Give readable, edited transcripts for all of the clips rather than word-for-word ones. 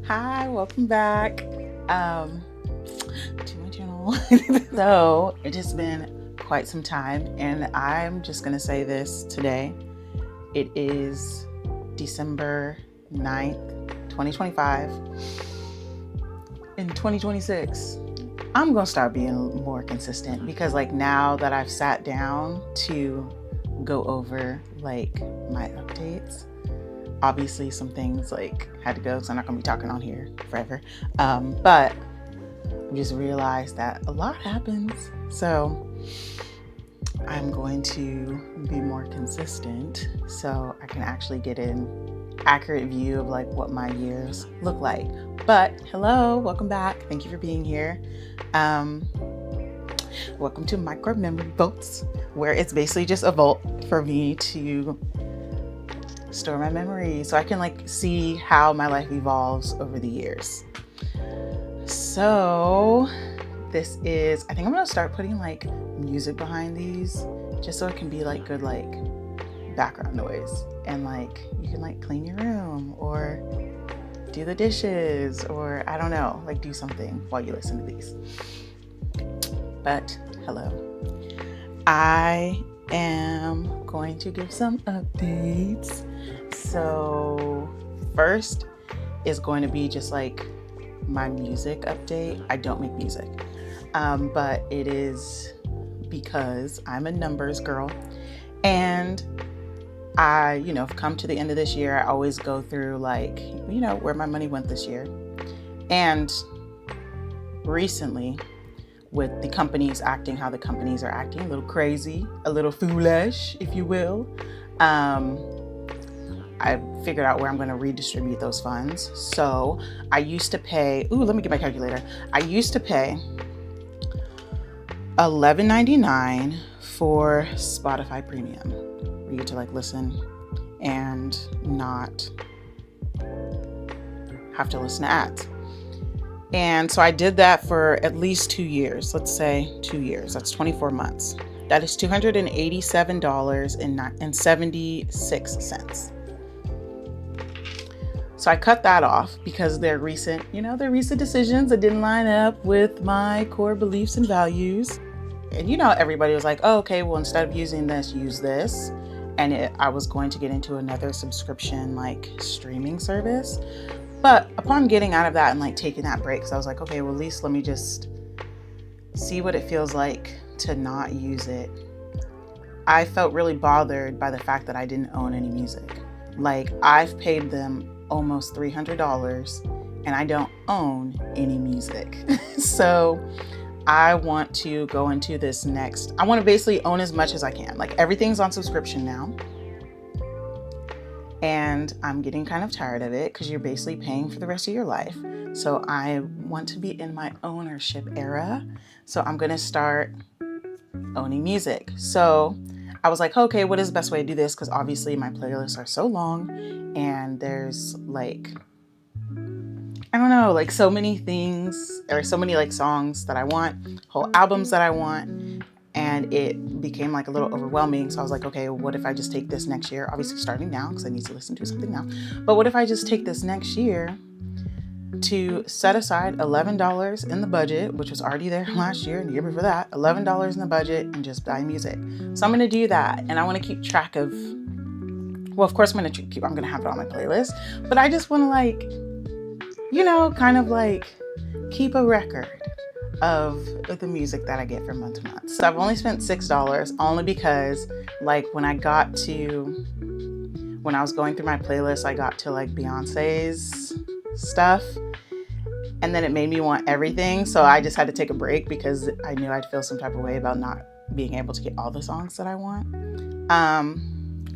Hi, welcome back to my channel. So it has been quite some time, and I'm just gonna say this today. It is December 9th, 2025. In 2026, I'm gonna start being more consistent because now that I've sat down to go over my updates, obviously some things had to go, so I'm not gonna be talking on here forever. But I just realized that a lot happens, so I'm going to be more consistent so I can actually get an accurate view of what my years look like. But hello, welcome back. Thank you for being here. Welcome to Micro Memory Vaults, where it's basically just a vault for me to store my memories so I can see how my life evolves over the years. So this is, I think I'm gonna start putting music behind these just so it can be good background noise, and you can clean your room or do the dishes, or I don't know, do something while you listen to these. But hello, I am going to give some updates. So first is going to be just my music update. I don't make music, but it is because I'm a numbers girl, and I, come to the end of this year, I always go through where my money went this year. And recently, with the companies acting how the companies are acting, a little crazy, a little foolish, if you will, I figured out where I'm going to redistribute those funds. So I used to pay, let me get my calculator. I used to pay $11.99 for Spotify Premium, where you get to listen and not have to listen to ads. And so I did that for at least 2 years. Let's say 2 years. That's 24 months. That is $287.76. So I cut that off because their recent decisions that didn't line up with my core beliefs and values. And everybody was like, oh, okay, well, instead of using this, use this. And I was going to get into another subscription streaming service. But upon getting out of that and taking that break, so I was like, okay, well, at least let me just see what it feels like to not use it. I felt really bothered by the fact that I didn't own any music. I've paid them almost $300 and I don't own any music. So I want to go into this next. I want to basically own as much as I can. Everything's on subscription now. And I'm getting kind of tired of it because you're basically paying for the rest of your life. So I want to be in my ownership era. So I'm going to start owning music. So I was like, okay, what is the best way to do this? Because obviously my playlists are so long and there's I don't know, so many things, or so many songs that I want, whole albums that I want. And it became a little overwhelming. So I was like, okay, what if I just take this next year? Obviously starting now because I need to listen to something now. But what if I just take this next year to set aside $11 in the budget, which was already there last year and the year before that, $11 in the budget, and just buy music. So I'm going to do that. And I want to keep track of, well, of course I'm going to have it on my playlist, but I just want to keep a record of the music that I get from month to month. So I've only spent $6, only because when I was going through my playlist, I got to Beyonce's stuff, and then it made me want everything. So I just had to take a break because I knew I'd feel some type of way about not being able to get all the songs that I want.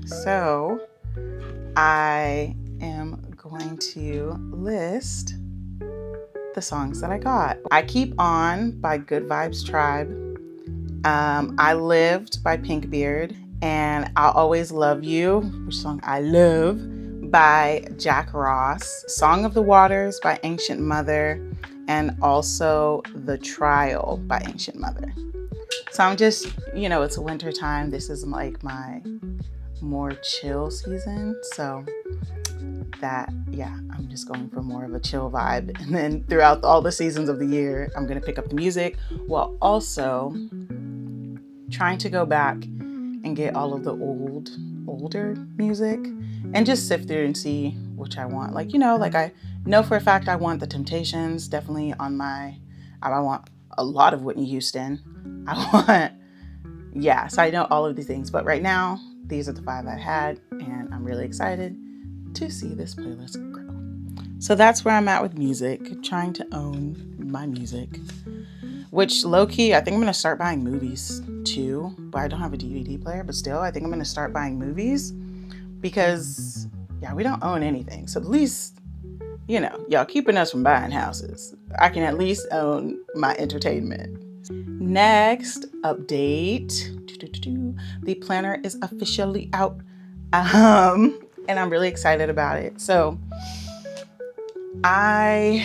So I am going to list the songs that I got. I Keep On by Good Vibes Tribe. I Lived by Pinkbeard. And I'll Always Love You, which song I love, by Jack Ross. Song of the Waters by Ancient Mother. And also The Trial by Ancient Mother. So I'm just, it's winter time. This is my more chill season. So that, yeah, I'm just going for more of a chill vibe. And then throughout all the seasons of the year, I'm going to pick up the music while also trying to go back and get all of the older music and just sift through and see which I want. Like, like I know for a fact I want the Temptations definitely on I want a lot of Whitney Houston. So I know all of these things. But right now, these are the 5 I had, and I'm really excited to see this playlist grow. So that's where I'm at with music, trying to own my music. Which, low-key, I think I'm going to start buying movies too. But I don't have a DVD player, but still, I think I'm going to start buying movies. Because, yeah, we don't own anything. So at least, y'all keeping us from buying houses. I can at least own my entertainment. Next update. The planner is officially out. And I'm really excited about it. So I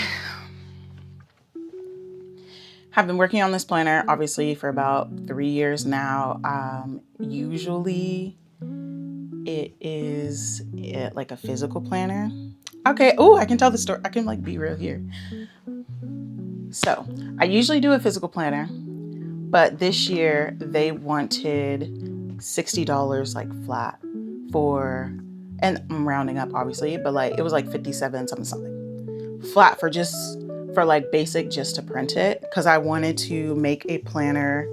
have been working on this planner, obviously, for about 3 years now. Usually it is like a physical planner. Okay. Oh, I can tell the story. I can be real here. So I usually do a physical planner, but this year they wanted $60 flat for, and I'm rounding up obviously, but it was 57 something flat for basic, just to print it, because I wanted to make a planner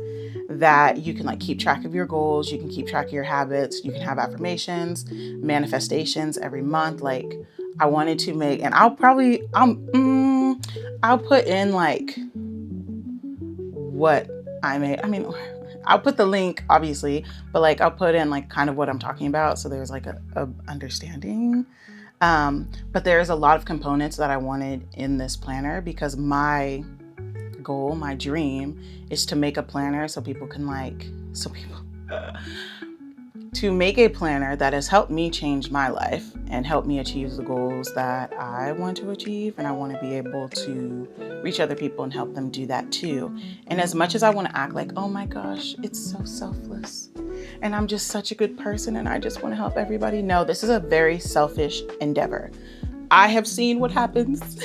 that you can keep track of your goals, you can keep track of your habits, you can have affirmations, manifestations every month. I wanted to make, and I'll put in what I made. I mean, I'll put the link obviously, but I'll put in kind of what I'm talking about, so there's a understanding. But there's a lot of components that I wanted in this planner, because my goal, my dream, is to make a planner to make a planner that has helped me change my life and help me achieve the goals that I want to achieve. And I want to be able to reach other people and help them do that too. And as much as I want to act oh my gosh, it's so selfless, and I'm just such a good person and I just want to help everybody, no, this is a very selfish endeavor. I have seen what happens,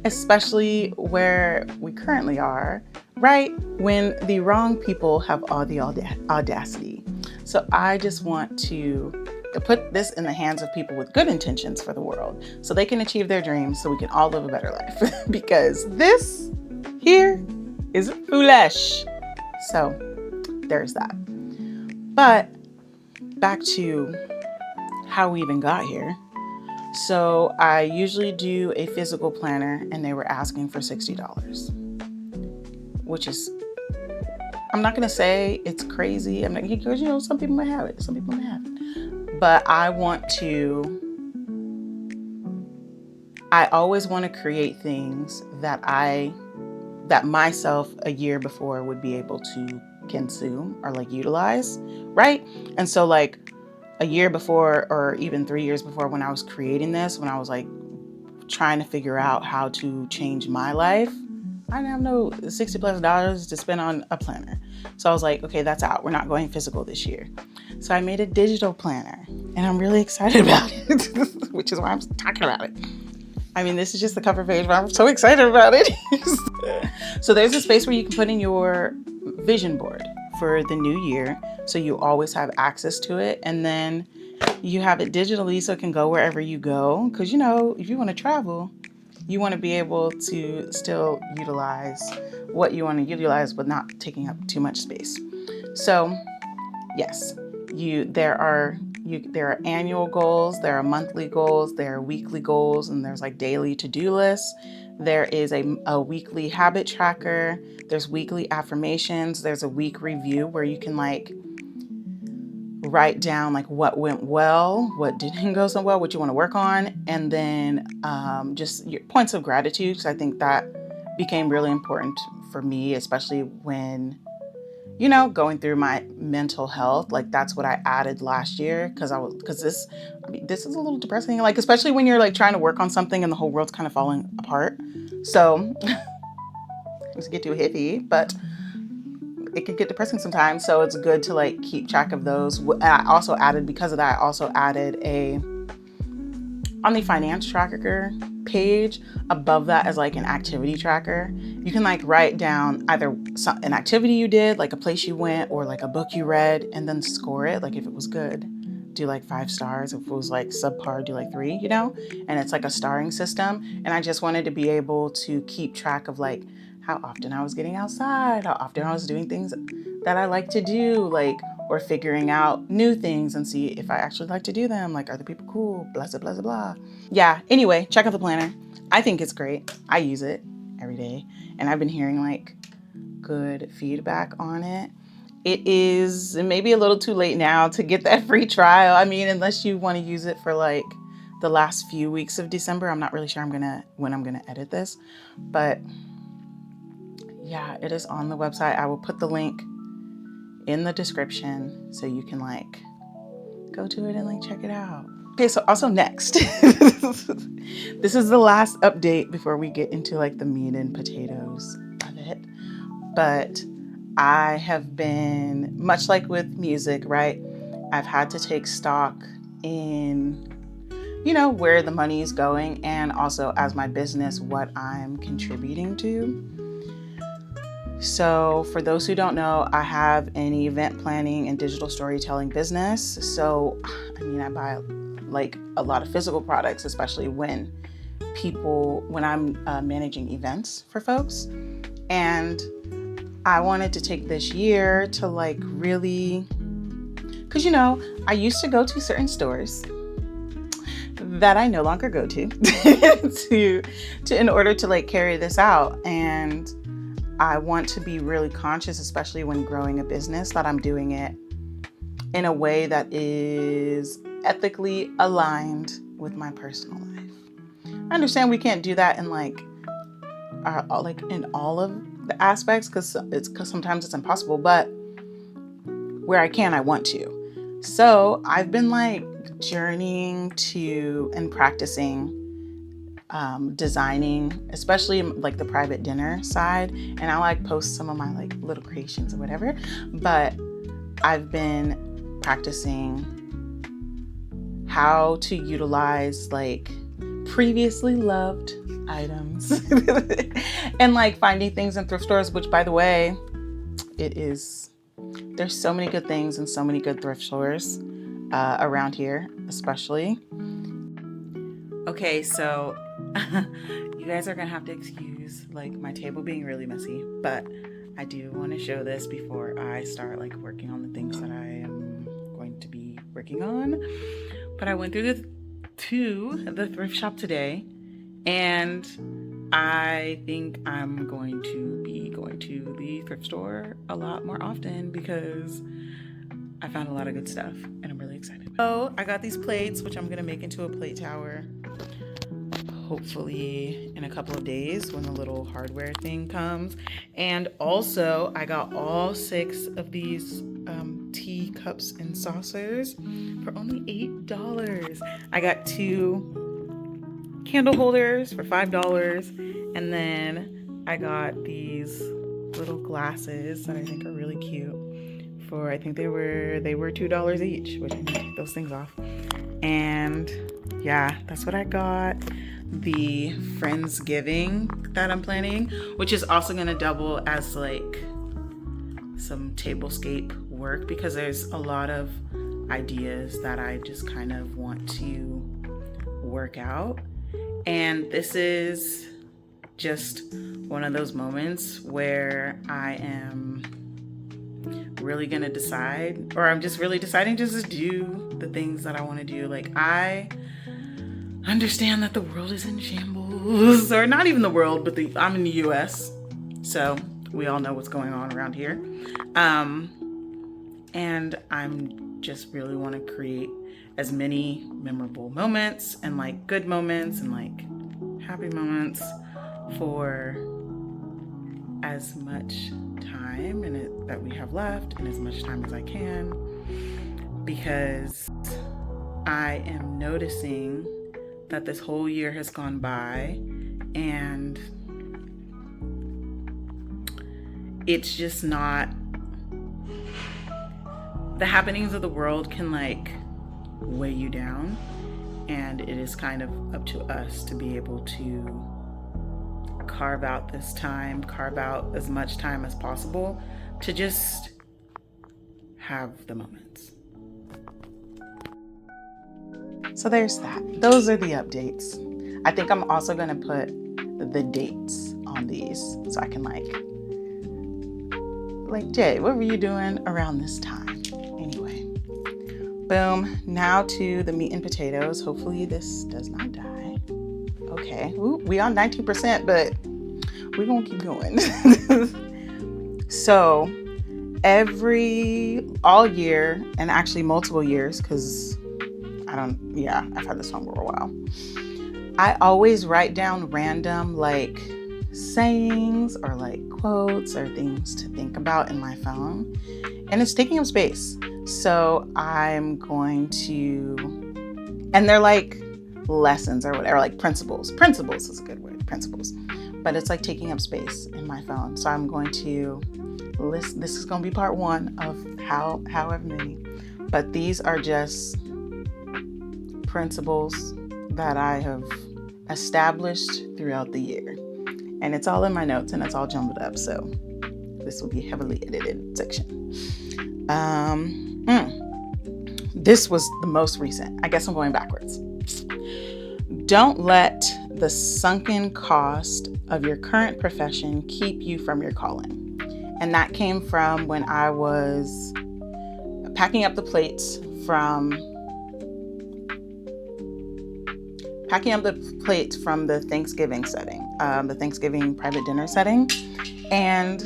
especially where we currently are, right? When the wrong people have all the audacity. So I just want to put this in the hands of people with good intentions for the world, so they can achieve their dreams, so we can all live a better life. Because this here is foolish. So there's that. But back to how we even got here. So I usually do a physical planner, and they were asking for $60, which is, I'm not going to say it's crazy. I'm not, because some people might have it, some people might have it. But I always want to create things that myself a year before would be able to consume or utilize, right? And so a year before, or even 3 years before, when I was creating this, when I was trying to figure out how to change my life, I didn't have no $60+ to spend on a planner. So I was okay, that's out. We're not going physical this year. So I made a digital planner, and I'm really excited about it, which is why I'm talking about it. I mean, this is just the cover page, but I'm so excited about it. So there's a space where you can put in your vision board for the new year, so you always have access to it. And then you have it digitally, so it can go wherever you go. Because if you want to travel, you want to be able to still utilize what you want to utilize, but not taking up too much space. So yes, there are annual goals, there are monthly goals, there are weekly goals, and there's daily to-do lists. There is a weekly habit tracker. There's weekly affirmations. There's a week review where you can write down what went well, what didn't go so well, what you want to work on, and then just your points of gratitude, because I think that became really important for me, especially when going through my mental health. That's what I added last year, because this is a little depressing, especially when you're trying to work on something and the whole world's kind of falling apart. So let's get too heavy, but it can get depressing sometimes. So it's good to keep track of those. And I also added, because of that, I also added on the finance tracker page, above that is like an activity tracker. You can like write down either an activity you did, like a place you went, or like a book you read, and then score it. Like if it was good, do like 5 stars. If it was like subpar, do like 3, and it's like a starring system. And I just wanted to be able to keep track of like how often I was getting outside, how often I was doing things that I like to do, like, or figuring out new things and see if I actually like to do them. Like, are the people cool? Blah, blah, blah, blah. Yeah, anyway, check out the planner. I think it's great. I use it every day. And I've been hearing like good feedback on it. It is maybe a little too late now to get that free trial. I mean, unless you want to use it for like the last few weeks of December. I'm not really sure when I'm gonna edit this. But yeah, it is on the website. I will put the link in the description so you can like go to it and like check it out. Okay, so also next, this is the last update before we get into like the meat and potatoes of it. But I have been, much like with music, right? I've had to take stock in, where the money is going, and also as my business, what I'm contributing to. So for those who don't know, I have an event planning and digital storytelling business. So, I buy like a lot of physical products, especially when I'm managing events for folks. And I wanted to take this year to like really, because I used to go to certain stores that I no longer go to in order to like carry this out. And I want to be really conscious, especially when growing a business, that I'm doing it in a way that is ethically aligned with my personal life. I understand we can't do that in like in all of the aspects because sometimes it's impossible, but where I can, I want to. So I've been like journeying to and practicing designing, especially like the private dinner side. And I like post some of my like little creations or whatever, but I've been practicing how to utilize like previously loved items and like finding things in thrift stores, which by the way, there's so many good things and so many good thrift stores around here, especially. Okay, so you guys are gonna have to excuse like my table being really messy, but I do want to show this before I start like working on the things that I am going to be working on. But I went through the thrift shop today, and I think I'm going to be going to the thrift store a lot more often because I found a lot of good stuff and I'm really excited. So I got these plates, which I'm gonna make into a plate tower, hopefully in a couple of days when the little hardware thing comes. And also I got all 6 of these tea cups and saucers for only $8. I got 2 candle holders for $5, and then I got these little glasses that I think are really cute for, I think they were $2 each, which I need to take those things off. And yeah, that's what I got. The Friendsgiving that I'm planning, which is also gonna double as like some tablescape work because there's a lot of ideas that I just kind of want to work out. And this is just one of those moments where I am really gonna decide, or I'm just really deciding just to do the things that I want to do. Like, I understand that the world is in shambles, or not even the world, but I'm in the US, so we all know what's going on around here. And I'm just really want to create as many memorable moments and like good moments and like happy moments for as much time that we have left, and as much time as I can, because I am noticing that this whole year has gone by and it's just not, the happenings of the world can like weigh you down, And it is kind of up to us to be able to carve out this time, carve out as much time as possible to just have the moments. So there's that. Those are the updates. I think I'm also going to put the dates on these so I can like, Jay, what were you doing around this time? Anyway, boom. Now to the meat and potatoes. Hopefully this does not die. Okay. Ooh, we on 19%, but we're going to keep going. So all year, and actually multiple years, because I've had this phone for a while. I always write down random like sayings or like quotes or things to think about in my phone, and it's taking up space. So I'm going to, and they're like lessons or whatever, like principles. Principles is a good word, principles. But it's like taking up space in my phone. So I'm going to list, this is going to be part one of however many, but these are just principles that I have established throughout the year. And it's all in my notes and it's all jumbled up. So this will be a heavily edited section. This was the most recent. I guess I'm going backwards. Don't let the sunken cost of your current profession keep you from your calling. And that came from when I was packing up the plates from the Thanksgiving setting, the Thanksgiving private dinner setting. And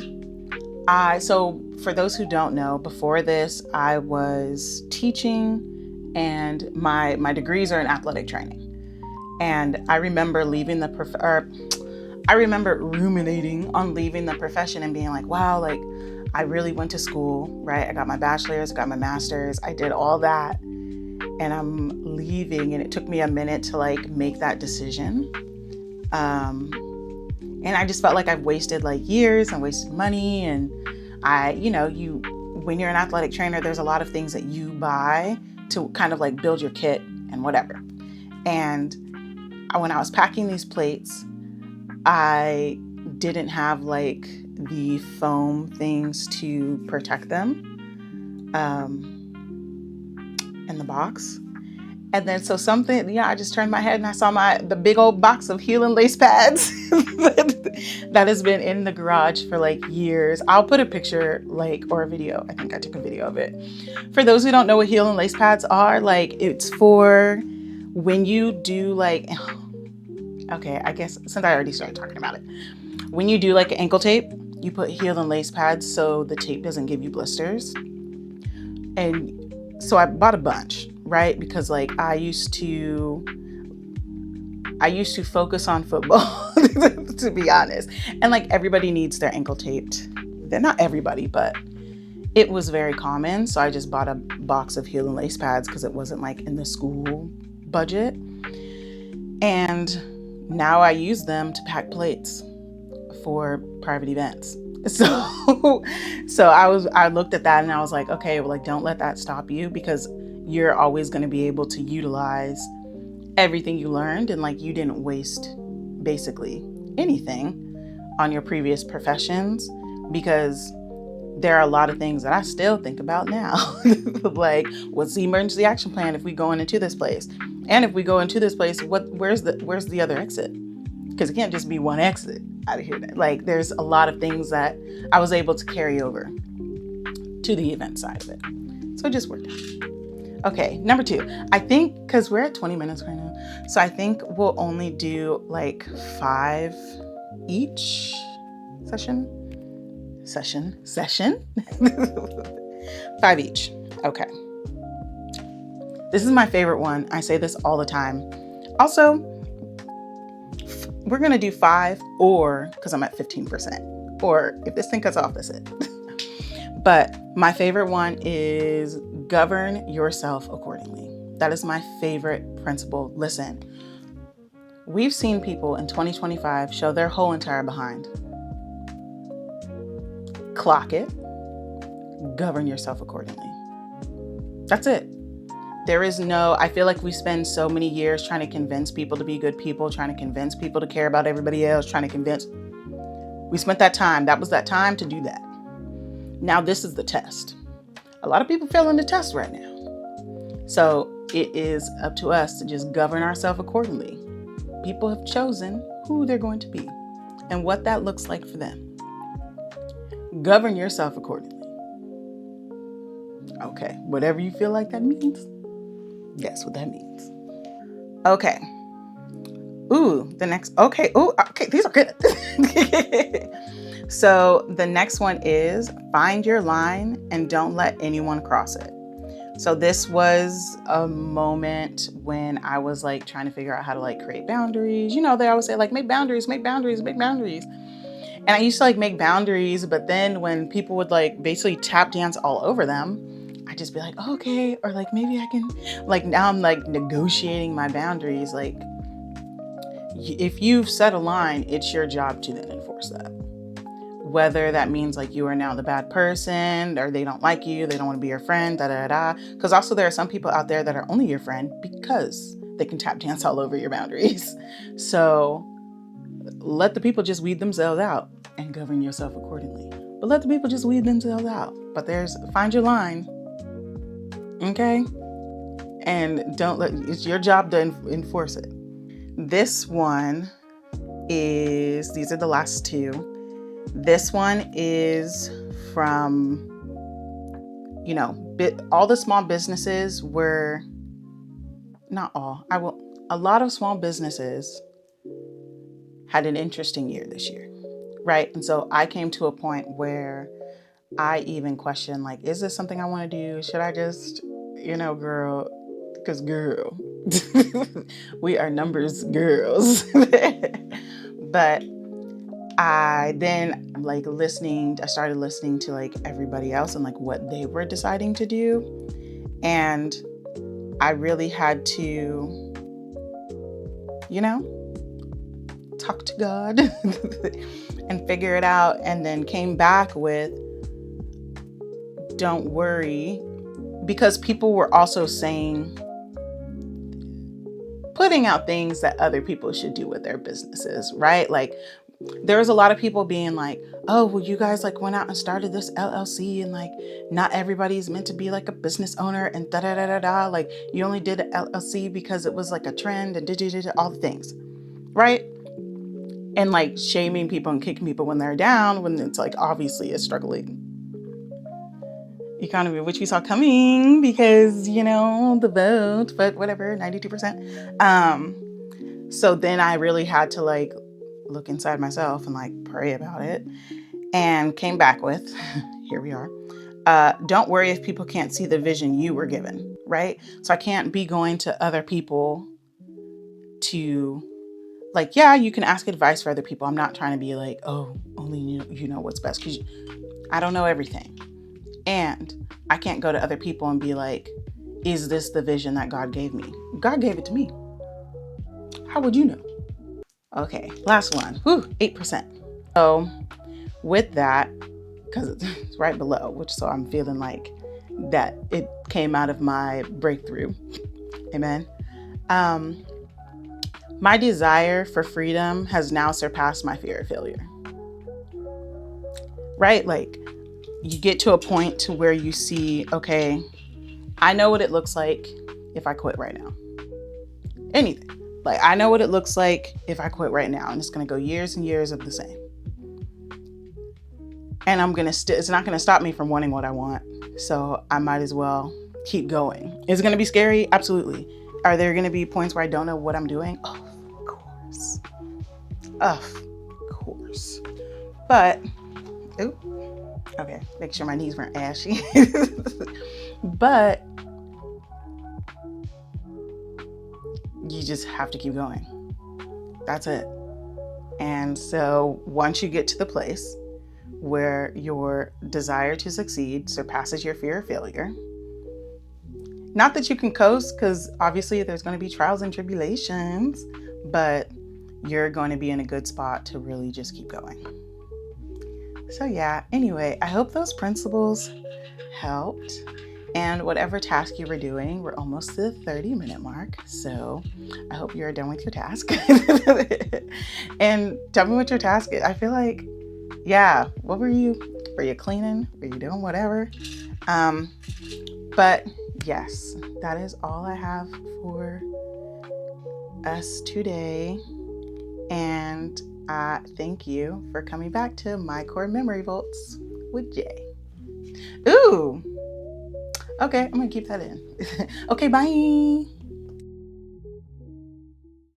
so for those who don't know, before this, I was teaching and my degrees are in athletic training. And I remember ruminating on leaving the profession and being like, wow, like I really went to school, right? I got my bachelor's, got my master's, I did all that. And I'm leaving, and it took me a minute to like make that decision. And I just felt like I've wasted like years and wasted money. And when you're an athletic trainer, there's a lot of things that you buy to kind of like build your kit and whatever. And when I was packing these plates, I didn't have like the foam things to protect them in the box. And then so I just turned my head and I saw the big old box of heel and lace pads that has been in the garage for like years. I'll put a picture or a video. I think I took a video of it. For those who don't know what heel and lace pads are, like it's for when you do like, okay, I guess since I already started talking about it, when you do like an ankle tape, you put heel and lace pads so the tape doesn't give you blisters. And so I bought a bunch, right? Because like I used to focus on football, to be honest. And like everybody needs their ankle taped. They're not everybody, but it was very common. So I just bought a box of heel and lace pads because it wasn't like in the school budget. And now I use them to pack plates for private events. So I looked at that and I was like, okay, well, like, don't let that stop you, because you're always going to be able to utilize everything you learned, and like you didn't waste basically anything on your previous professions, because there are a lot of things that I still think about now. Like, what's the emergency action plan if we go into this place? And if we go into this place, where's the other exit? Because it can't just be one exit out of here. Like, there's a lot of things that I was able to carry over to the event side of it. So it just worked out. Okay, number 2. I think, because we're at 20 minutes right now, so I think we'll only do like 5 each session. 5 each. Okay. This is my favorite one. I say this all the time. Also, we're going to do 5, or because I'm at 15%, or if this thing cuts off, that's it. But my favorite one is govern yourself accordingly. That is my favorite principle. Listen, we've seen people in 2025 show their whole entire behind. Clock it. Govern yourself accordingly. That's it. I feel like we spend so many years trying to convince people to be good people, trying to convince people to care about everybody else, we spent that time. That was that time to do that. Now this is the test. A lot of people failing the test right now. So it is up to us to just govern ourselves accordingly. People have chosen who they're going to be and what that looks like for them. Govern yourself accordingly. Okay, whatever you feel like that means, that's what that means. Okay. Okay, these are good. So the next one is find your line and don't let anyone cross it. So this was a moment when I was like trying to figure out how to like create boundaries. You know, they always say like, make boundaries, make boundaries, make boundaries. And I used to like make boundaries, but then when people would like basically tap dance all over them, I'd just be like, oh, okay. Or like, maybe I can, like now I'm like negotiating my boundaries. Like if you've set a line, it's your job to then enforce that. Whether that means like you are now the bad person or they don't like you, they don't want to be your friend, Because also there are some people out there that are only your friend because they can tap dance all over your boundaries. So let the people just weed themselves out and govern yourself accordingly. But let the people just weed themselves out. But find your line. Okay? And it's your job to enforce it. This one these are the last two. This one is from, all the small businesses were, not all, a lot of small businesses had an interesting year this year, right? And so I came to a point where I even questioned, like, is this something I want to do? Should I just, girl, because girl, we are numbers girls. But I then I started listening to like everybody else and like what they were deciding to do. And I really had to, talk to God and figure it out. And then came back with, don't worry, because people were also putting out things that other people should do with their businesses, right? Like, there was a lot of people being like, oh, well, you guys like went out and started this LLC and like not everybody's meant to be like a business owner and da-da-da-da-da. Like you only did an LLC because it was like a trend and all the things, right? And like shaming people and kicking people when they're down, when it's like obviously a struggling economy, which we saw coming because, the vote, but whatever, 92%. So then I really had to like look inside myself and like pray about it and came back with, here we are. Don't worry if people can't see the vision you were given, right? So I can't be going to other people to like, yeah, you can ask advice for other people. I'm not trying to be like, oh, only you know what's best, because I don't know everything. And I can't go to other people and be like, is this the vision that God gave me? God gave it to me. How would you know? Okay, last one. 8%. So with that, because it's right below, so I'm feeling like that it came out of my breakthrough. Amen. My desire for freedom has now surpassed my fear of failure. Right? Like you get to a point to where you see, okay, I know what it looks like if I quit right now. Anything. Like I know what it looks like if I quit right now, and it's going to go years and years of the same. And it's not going to stop me from wanting what I want. So I might as well keep going. Is it going to be scary? Absolutely. Are there going to be points where I don't know what I'm doing? Oh, of course. Of course. But, okay, make sure my knees weren't ashy. But you just have to keep going. That's it. And so once you get to the place where your desire to succeed surpasses your fear of failure, not that you can coast, because obviously there's going to be trials and tribulations, but you're going to be in a good spot to really just keep going. So yeah, anyway, I hope those principles helped. And whatever task you were doing, we're almost to the 30-minute mark. So I hope you're done with your task. And tell me what your task is. I feel like, yeah, what were you? Were you cleaning? Were you doing whatever? But yes, that is all I have for us today. And thank you for coming back to My Core Memory Vaults with Jay. Ooh, okay, I'm gonna keep that in. Okay, bye.